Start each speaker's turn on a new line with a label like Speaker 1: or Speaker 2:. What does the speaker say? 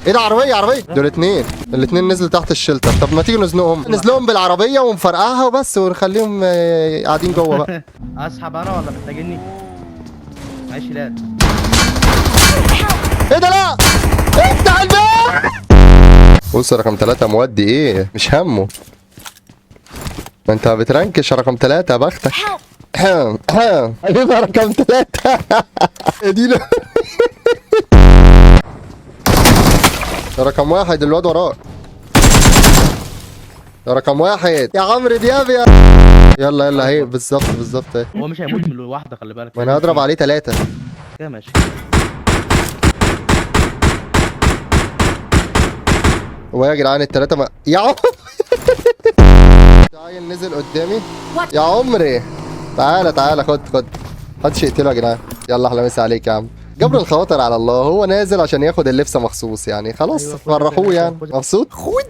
Speaker 1: ايه ده؟ عربيه عربيه، دول اتنين، الاتنين نزلوا تحت الشلتر. طب ما تيجي نزنقهم، نزلهم بالعربيه ونفرقعها وبس، ونخليهم قاعدين جوه بقى.
Speaker 2: اسحب انا ولا محتاجيني؟ ماشي لا.
Speaker 1: ايه ده؟ لا افتح الباب. بص رقم 3 مودي ايه، مش همه. ما انت بترنكش رقم 3 يا بختك. حبيبي رقم 3 ادينا. رقم 1 الواد وراك. رقم 1 يا عمرو دياب يا. يلا يلا اهي بالظبط بالظبط اهي.
Speaker 2: هو مش هيموت من الواحده، خلي بالك.
Speaker 1: ما انا هضرب عليه 3
Speaker 2: كده ماشي.
Speaker 1: هو يا جدعان ال3 ما يا عم. عيل نزل قدامي يا عمري. تعالى تعالى خد خد. محدش يقتله يا جدعان. يلا احلى مسا عليك يا عم. جبر الخواطر على الله، هو نازل عشان ياخد اللبسه مخصوص يعني، خلاص
Speaker 2: أيوة،
Speaker 1: فرحوه يعني. مبسوط؟ خد